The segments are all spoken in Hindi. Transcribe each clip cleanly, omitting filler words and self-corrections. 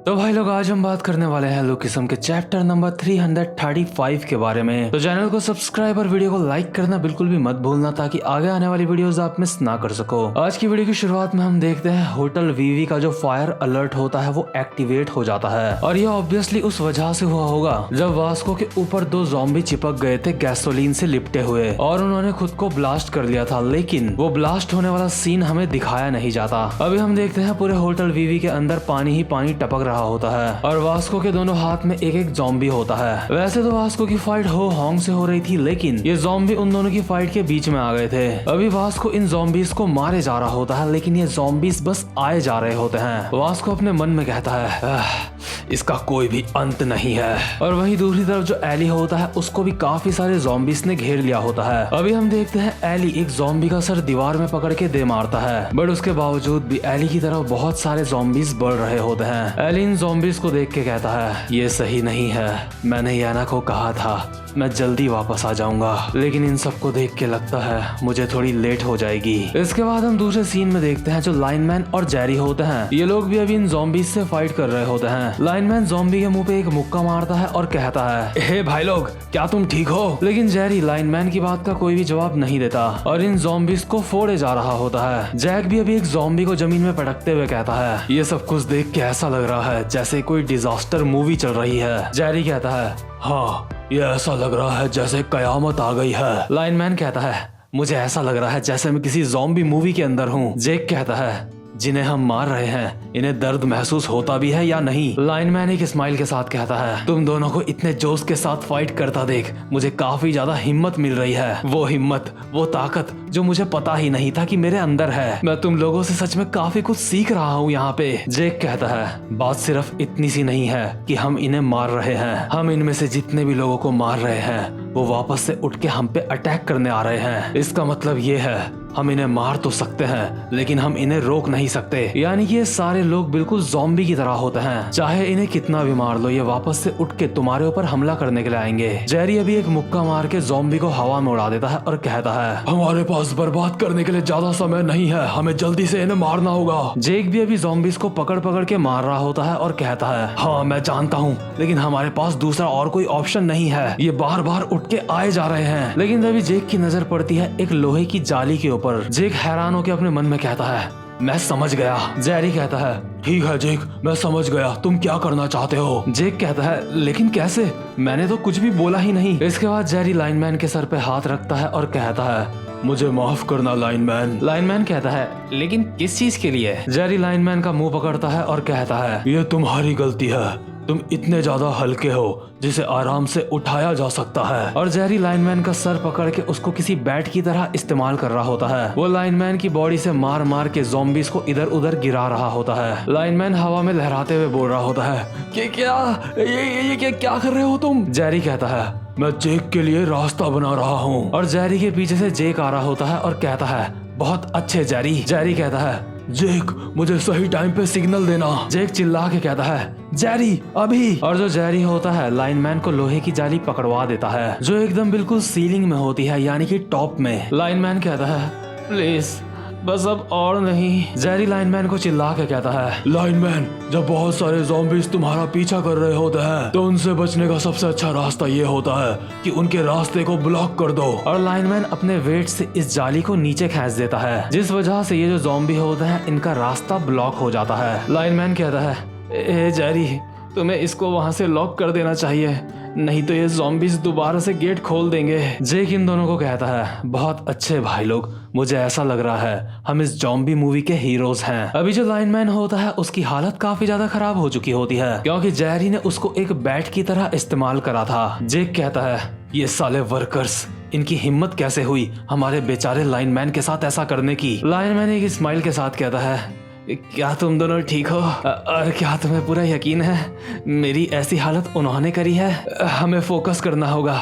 तो भाई लोग आज हम बात करने वाले हैं लुकिज्म के चैप्टर नंबर 335 के बारे में। तो चैनल को सब्सक्राइब और वीडियो को लाइक करना बिल्कुल भी मत भूलना ताकि आगे आने वाली वीडियोस आप मिस ना कर सको। आज की वीडियो की शुरुआत में हम देखते हैं होटल वीवी का जो फायर अलर्ट होता है वो एक्टिवेट हो जाता है और ये ऑब्वियसली उस वजह से हुआ होगा जब वास्को के ऊपर दो ज़ॉम्बी चिपक गए थे गैसोलीन से लिपटे हुए और उन्होंने खुद को ब्लास्ट कर लिया था, लेकिन वो ब्लास्ट होने वाला सीन हमें दिखाया नहीं जाता। अभी हम देखते हैं पूरे होटल वीवी के अंदर पानी ही पानी टपक रहा होता है और वास्को के दोनों हाथ में एक एक ज़ॉम्बी होता है। वैसे तो वास्को की फाइट हो हॉन्ग से हो रही थी, लेकिन ये ज़ॉम्बी उन दोनों की फाइट के बीच में आ गए थे। अभी वास्को इन ज़ॉम्बीज को मारे जा रहा होता है, लेकिन ये ज़ॉम्बीज बस आए जा रहे होते हैं। वास्को अपने मन में कहता है इसका कोई भी अंत नहीं है। और वहीं दूसरी तरफ जो एली होता है उसको भी काफी सारे ज़ॉम्बीज ने घेर लिया होता है। अभी हम देखते हैं एली एक ज़ॉम्बी का सर दीवार में पकड़ के दे मारता है, बट उसके बावजूद भी एली की तरफ बहुत सारे ज़ॉम्बीज बढ़ रहे होते हैं। एली इन ज़ॉम्बीज को देख के कहता है ये सही नहीं है, मैंने याना को कहा था मैं जल्दी वापस आ जाऊंगा, लेकिन इन सबको देख के लगता है मुझे थोड़ी लेट हो जाएगी। इसके बाद हम दूसरे सीन में देखते हैं जो लाइनमैन और जेरी होते हैं, ये लोग भी अभी इन ज़ॉम्बीज से फाइट कर रहे होते हैं। लाइनमैन ज़ॉम्बी के मुंह पे एक मुक्का मारता है और कहता है हे भाई लोग क्या तुम ठीक हो, लेकिन जेरी लाइनमैन की बात का कोई भी जवाब नहीं देता और इन ज़ॉम्बीज को फोड़े जा रहा होता है। जैक भी अभी एक ज़ॉम्बी को जमीन में पटकते हुए कहता है ये सब कुछ देख के ऐसा लग रहा है जैसे कोई डिजास्टर मूवी चल रही है। जेरी कहता है हाँ ये ऐसा लग रहा है जैसे कयामत आ गई है। लाइनमैन कहता है मुझे ऐसा लग रहा है जैसे मैं किसी ज़ॉम्बी मूवी के अंदर हूँ। जेक कहता है जिन्हें हम मार रहे हैं इन्हें दर्द महसूस होता भी है या नहीं। लाइनमैन एक स्माइल के साथ कहता है तुम दोनों को इतने जोश के साथ फाइट करता देख मुझे काफी ज्यादा हिम्मत मिल रही है, वो हिम्मत वो ताकत जो मुझे पता ही नहीं था कि मेरे अंदर है। मैं तुम लोगों से सच में काफी कुछ सीख रहा हूँ यहाँ पे। जेक कहता है बात सिर्फ इतनी सी नहीं है कि हम इन्हें मार रहे हैं, हम इनमें से जितने भी लोगों को मार रहे हैं वो वापस से उठ के हम पे अटैक करने आ रहे हैं। इसका मतलब ये है हम इन्हें मार तो सकते हैं लेकिन हम इन्हें रोक नहीं सकते। यानी कि ये सारे लोग बिल्कुल ज़ॉम्बी की तरह होते हैं, चाहे इन्हें कितना भी मार लो ये वापस से उठ के तुम्हारे ऊपर हमला करने के लिए आएंगे। जेरी अभी एक मुक्का मार के ज़ॉम्बी को हवा में उड़ा देता है और कहता है हमारे पास बर्बाद करने के लिए ज्यादा समय नहीं है, हमें जल्दी से इन्हें मारना होगा। जेक भी अभी ज़ॉम्बीज को पकड़ पकड़ के मार रहा होता है और कहता है हाँ मैं जानता हूँ, लेकिन हमारे पास दूसरा और कोई ऑप्शन नहीं है, ये बार बार उठ के आए जा रहे हैं। लेकिन तभी जेक की नजर पड़ती है एक लोहे की जाली के ऊपर। जेक हैरान होकर अपने मन में कहता है मैं समझ गया। जेरी कहता है ठीक है जेक मैं समझ गया, तुम क्या करना चाहते हो। जेक कहता है लेकिन कैसे, मैंने तो कुछ भी बोला ही नहीं। इसके बाद जेरी लाइनमैन के सर पे हाथ रखता है और कहता है मुझे माफ करना लाइनमैन। लाइनमैन कहता है लेकिन किस चीज के लिए। जेरी लाइनमैन का मुंह पकड़ता है और कहता है ये तुम्हारी गलती है, तुम इतने ज्यादा हल्के हो जिसे आराम से उठाया जा सकता है। और जेरी लाइनमैन का सर पकड़ के उसको किसी बैट की तरह इस्तेमाल कर रहा होता है। वो लाइनमैन की बॉडी से मार मार के ज़ॉम्बीज को इधर उधर गिरा रहा होता है। लाइनमैन हवा में लहराते हुए बोल रहा होता है कि क्या ये क्या कर रहे हो तुम। जेरी कहता है मैं जेक के लिए रास्ता बना रहा हूँ। और जेरी के पीछे से जेक आ रहा होता है और कहता है बहुत अच्छे जेरी। जेरी कहता है जेक मुझे सही टाइम पे सिग्नल देना। जेक चिल्ला के कहता है जेरी अभी। और जो जेरी होता है लाइनमैन को लोहे की जाली पकड़वा देता है जो एकदम बिल्कुल सीलिंग में होती है, यानी कि टॉप में। लाइनमैन कहता है प्लीज बस अब और नहीं। जेरी लाइनमैन को चिल्ला के कहता है लाइनमैन जब बहुत सारे ज़ॉम्बीज तुम्हारा पीछा कर रहे होते हैं तो उनसे बचने का सबसे अच्छा रास्ता ये होता है कि उनके रास्ते को ब्लॉक कर दो। और लाइनमैन अपने वेट से इस जाली को नीचे खींच देता है जिस वजह से ये जो ज़ॉम्बी होते हैं इनका रास्ता ब्लॉक हो जाता है। लाइनमैन कहता है ए जेरी तुम्हें इसको वहां से लॉक कर देना चाहिए, नहीं तो ये ज़ॉम्बीज दोबारा से गेट खोल देंगे। जेक इन दोनों को कहता है बहुत अच्छे भाई लोग, मुझे ऐसा लग रहा है हम इस ज़ॉम्बी मूवी के हीरोज हैं। अभी जो लाइनमैन होता है उसकी हालत काफी ज्यादा खराब हो चुकी होती है क्योंकि जेरी ने उसको एक बैट की तरह इस्तेमाल करा था। जेक कहता है ये साले वर्कर्स इनकी हिम्मत कैसे हुई हमारे बेचारे लाइनमैन के साथ ऐसा करने की। लाइनमैन एक स्माइल के साथ कहता है क्या तुम दोनों ठीक हो और क्या तुम्हें पूरा यकीन है मेरी ऐसी हालत उन्होंने करी है। हमें फोकस करना होगा,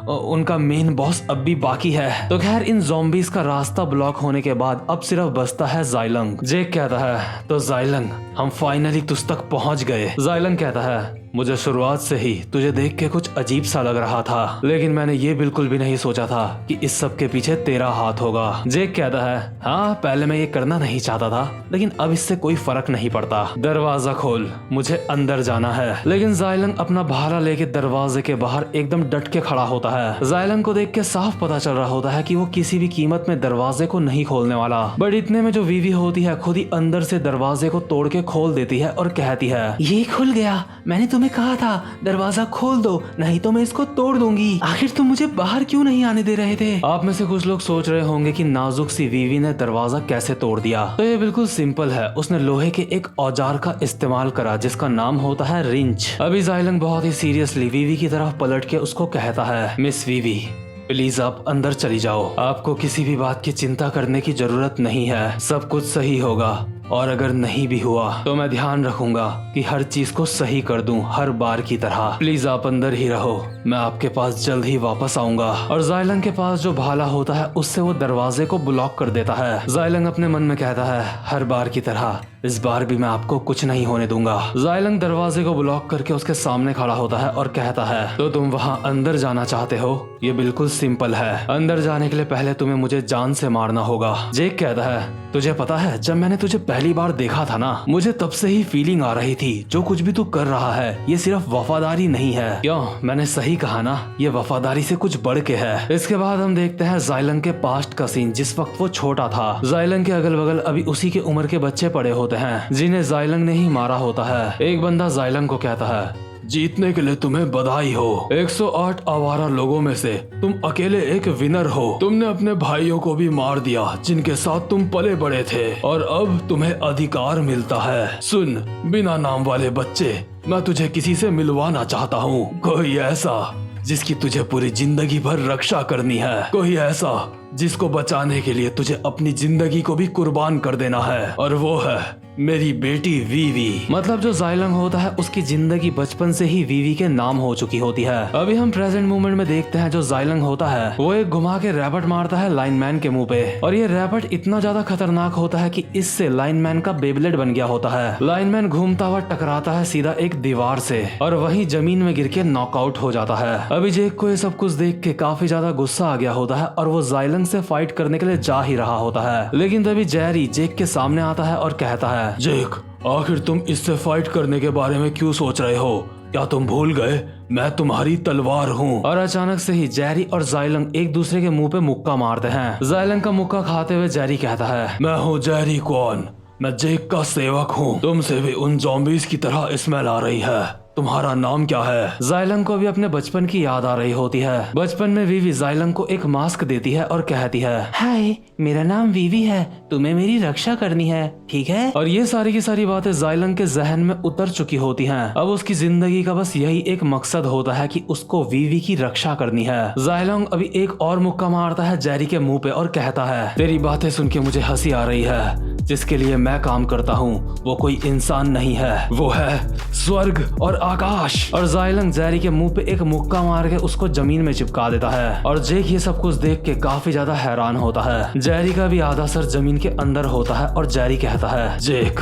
उनका मेन बॉस अब भी बाकी है। तो खैर इन ज़ॉम्बीज का रास्ता ब्लॉक होने के बाद अब सिर्फ बचता है जाइलंग। जेक कहता है तो जाइलंग हम फाइनली तुझ तक पहुंच गए। जाइलंग कहता है मुझे शुरुआत से ही तुझे देख के कुछ अजीब सा लग रहा था, लेकिन मैंने ये बिल्कुल भी नहीं सोचा था कि इस सब के पीछे तेरा हाथ होगा। जेक कहता है, हाँ पहले मैं ये करना नहीं चाहता था, लेकिन अब इससे कोई फर्क नहीं पड़ता। दरवाजा खोल, मुझे अंदर जाना है। लेकिन जायलंग अपना भाला लेके दरवाजे के बाहर एकदम डट के खड़ा होता है। जायलंग को देख के साफ पता चल रहा होता है कि वो किसी भी कीमत में दरवाजे को नहीं खोलने वाला। बट इतने में जो वीवी होती है खुद ही अंदर से दरवाजे को तोड़ के खोल देती है और कहती है, ये खुल गया, मैंने तुम्हें कहा था दरवाजा खोल दो, नहीं तो मैं इसको तोड़ दूंगी। आखिर तुम मुझे बाहर क्यों नहीं आने दे रहे थे? आप में से कुछ लोग सोच रहे होंगे कि नाजुक सी वीवी ने दरवाजा कैसे तोड़ दिया। तो ये बिल्कुल सिंपल है, उसने लोहे के एक औजार का इस्तेमाल करा जिसका नाम होता है रिंच। अभी जायलंग बहुत ही सीरियसली वीवी की तरफ पलट के उसको कहता है, मिस वीवी प्लीज आप अंदर चली जाओ, आपको किसी भी बात की चिंता करने की जरूरत नहीं है, सब कुछ सही होगा, और अगर नहीं भी हुआ तो मैं ध्यान रखूंगा कि हर चीज को सही कर दूं हर बार की तरह। प्लीज आप अंदर ही रहो, मैं आपके पास जल्द ही वापस आऊंगा। और जायलंग के पास जो भाला होता है उससे वो दरवाजे को ब्लॉक कर देता है। जायलंग अपने मन में कहता है, हर बार की तरह इस बार भी मैं आपको कुछ नहीं होने दूंगा। जायलंग दरवाजे को ब्लॉक करके उसके सामने खड़ा होता है और कहता है, तो तुम वहाँ अंदर जाना चाहते हो? ये बिल्कुल सिंपल है, अंदर जाने के लिए पहले तुम्हें मुझे जान से मारना होगा। जेक कहता है, तुझे पता है जब मैंने तुझे पहली बार देखा था ना, मुझे तब से ही फीलिंग आ रही थी जो कुछ भी तू कर रहा है ये सिर्फ वफादारी नहीं है। क्यों, मैंने सही कहा ना, ये वफादारी से कुछ बढ़ के है। इसके बाद हम देखते हैं जायलंग के पास्ट का सीन जिस वक्त वो छोटा था। जायलंग के अगल बगल अभी उसी के उम्र के बच्चे पड़े होते हैं जिन्हें जायलंग ने ही मारा होता है। एक बंदा जायलंग को कहता है, जीतने के लिए तुम्हें बधाई हो, 108 आवारा लोगों में से तुम अकेले एक विनर हो। तुमने अपने भाइयों को भी मार दिया जिनके साथ तुम पले बड़े थे, और अब तुम्हें अधिकार मिलता है। सुन बिना नाम वाले बच्चे, मैं तुझे किसी से मिलवाना चाहता हूँ, कोई ऐसा जिसकी तुझे पूरी जिंदगी भर रक्षा करनी है, कोई ऐसा जिसको बचाने के लिए तुझे अपनी जिंदगी को भी कुर्बान कर देना है, और वो है मेरी बेटी वीवी। मतलब जो जायलंग होता है उसकी जिंदगी बचपन से ही वीवी के नाम हो चुकी होती है। अभी हम प्रेजेंट मोमेंट में देखते हैं जो जायलंग होता है वो एक घुमा के रैपट मारता है लाइनमैन के मुंह पे, और ये रैपट इतना ज्यादा खतरनाक होता है कि इससे लाइनमैन का बेबलेट बन गया होता है। लाइनमैन घूमता हुआ टकराता है सीधा एक दीवार से और वहीं जमीन में गिर के नॉकआउट हो जाता है। अभी जेक को ये सब कुछ देख के काफी ज्यादा गुस्सा आ गया होता है और वो जायलंग से फाइट करने के लिए जा ही रहा होता है, लेकिन तभी जेरी जेक के सामने आता है और कहता है, जेक आखिर तुम इससे फाइट करने के बारे में क्यों सोच रहे हो? क्या तुम भूल गए मैं तुम्हारी तलवार हूँ? और अचानक से ही जेरी और जायलंग एक दूसरे के मुंह पे मुक्का मारते हैं। जायलंग का मुक्का खाते हुए जेरी कहता है, मैं हूँ जेरी क्वान, मैं जेक का सेवक हूँ, तुमसे भी उन ज़ॉम्बीज़ की तरह स्मेल आ रही है, तुम्हारा नाम क्या है? जायलंग को भी अपने बचपन की याद आ रही होती है। बचपन में वीवी जायलंग को एक मास्क देती है और कहती है, हाय मेरा नाम वीवी है, तुम्हें मेरी रक्षा करनी है, ठीक है? और ये सारी की सारी बातें जायलंग के जहन में उतर चुकी होती हैं। अब उसकी जिंदगी का बस यही एक मकसद होता है कि उसको वीवी की रक्षा करनी है। जायलंग अभी एक और मुक्का मारता है जेरी के मुंह पे और कहता है, तेरी बातें सुन के मुझे हंसी आ रही है, जिसके लिए मैं काम करता हूँ वो कोई इंसान नहीं है, वो है स्वर्ग और आकाश। और जायलंग जेरी के मुंह पे एक मुक्का मार के उसको जमीन में चिपका देता है। और जेक ये सब कुछ देख के काफी ज्यादा हैरान होता है। जेरी का भी आधा सर जमीन के अंदर होता है और जेरी कहता है, जेक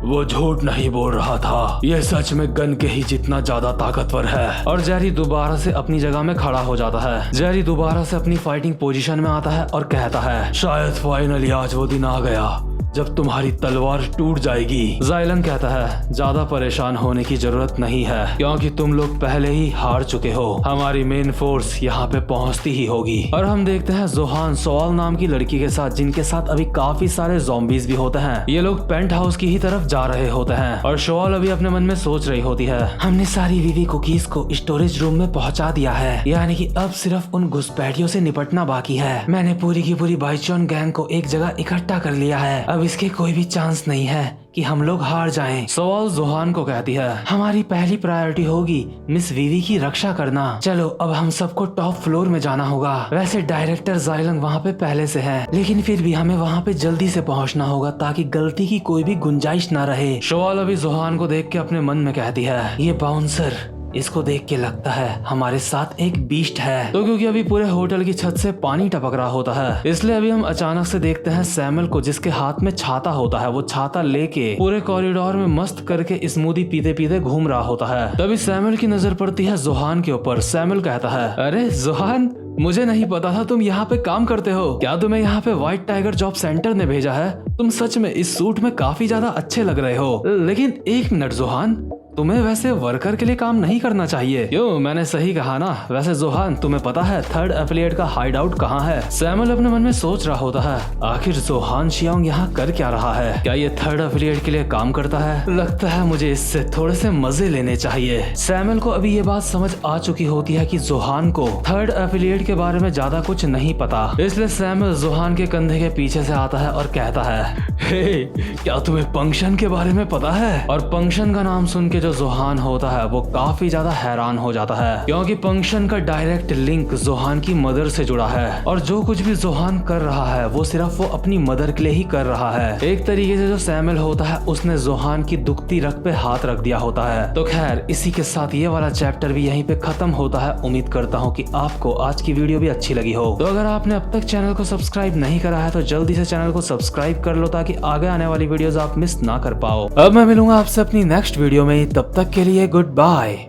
वो झूठ नहीं बोल रहा था, ये सच में गन के ही जितना ज्यादा ताकतवर है। और जेरी दोबारा से अपनी जगह में खड़ा हो जाता है। जेरी दोबारा से अपनी फाइटिंग पोजीशन में आता है और कहता है, शायद फाइनली आज वो दिन आ गया जब तुम्हारी तलवार टूट जाएगी। जायलंग कहता है, ज्यादा परेशान होने की जरूरत नहीं है क्योंकि तुम लोग पहले ही हार चुके हो, हमारी मेन फोर्स यहाँ पे पहुँचती ही होगी। और हम देखते हैं जोहान सोआल नाम की लड़की के साथ, जिनके साथ अभी काफी सारे ज़ॉम्बीज़ भी होते हैं। ये लोग पेंट हाउस की ही तरफ जा रहे होते हैं और सोआल अभी अपने मन में सोच रही होती है, हमने सारी वीवी कुकीज को स्टोरेज रूम में पहुँचा दिया है, यानी कि अब सिर्फ उन घुसपैठियों से निपटना बाकी है। मैंने पूरी की पूरी बाइचॉन गैंग को एक जगह इकट्ठा कर लिया है, अब इसके कोई भी चांस नहीं है कि हम लोग हार जाएं। सोआल जोहान को कहती है, हमारी पहली प्रायोरिटी होगी मिस वीवी की रक्षा करना। चलो अब हम सबको टॉप फ्लोर में जाना होगा। वैसे डायरेक्टर जायलंग वहाँ पे पहले से है, लेकिन फिर भी हमें वहाँ पे जल्दी से पहुँचना होगा ताकि गलती की कोई भी गुंजाइश ना रहे। सोआल अभी जोहान को देख के अपने मन में कहती है, ये बाउंसर इसको देख के लगता है हमारे साथ एक बीस्ट है। तो क्योंकि अभी पूरे होटल की छत से पानी टपक रहा होता है, इसलिए अभी हम अचानक से देखते हैं सैमुअल को, जिसके हाथ में छाता होता है। वो छाता लेके पूरे कॉरिडोर में मस्त करके स्मूदी पीते पीते घूम रहा होता है। तभी सैमुअल की नजर पड़ती है जोहान के ऊपर। सैमुअल कहता है, अरे जोहान, मुझे नहीं पता था तुम यहाँ पे काम करते हो। क्या तुम्हें यहाँ पे व्हाइट टाइगर जॉब सेंटर ने भेजा है? तुम सच में इस सूट में काफी ज्यादा अच्छे लग रहे हो। लेकिन एक मिनट जोहान, तुम्हें वैसे वर्कर के लिए काम नहीं करना चाहिए। क्यों, मैंने सही कहा ना? वैसे जोहान, तुम्हें पता है थर्ड एफिलिएट का हाइड आउट कहाँ है? सैमुअल अपने मन में सोच रहा होता है, आखिर जोहान शियांग यहाँ कर क्या रहा है? क्या ये थर्ड एफिलिएट के लिए काम करता है? लगता है मुझे इससे थोड़े से मजे लेने चाहिए। सैमुअल को अभी ये बात समझ आ चुकी होती है कि जोहान को थर्ड एफिलिएट के बारे में ज्यादा कुछ नहीं पता। इसलिए सैमुअल जोहान के कंधे के पीछे से आता है और कहता है, हे, क्या तुम्हें पंक्शन के बारे में पता है? और पंक्शन का नाम सुन के जो जोहान होता है वो काफी ज्यादा हैरान हो जाता है, क्योंकि पंक्शन का डायरेक्ट लिंक जोहान की मदर से जुड़ा है। और जो कुछ भी जोहान कर रहा है वो सिर्फ वो अपनी मदर के लिए ही कर रहा है। एक तरीके से जो सैमुअल होता है उसने जोहान की दुखती रग पे हाथ रख दिया होता है। तो खैर, इसी के साथ ये वाला चैप्टर भी यहीं पे खत्म होता है। उम्मीद करता हूँ कि आपको आज की वीडियो भी अच्छी लगी हो। तो अगर आपने अब तक चैनल को सब्सक्राइब नहीं करा है तो जल्दी से चैनल को सब्सक्राइब कर लो, ताकि आगे आने वाली वीडियोस आप मिस ना कर पाओ। अब मैं मिलूंगा आपसे अपनी नेक्स्ट वीडियो में, तब तक के लिए गुड बाय।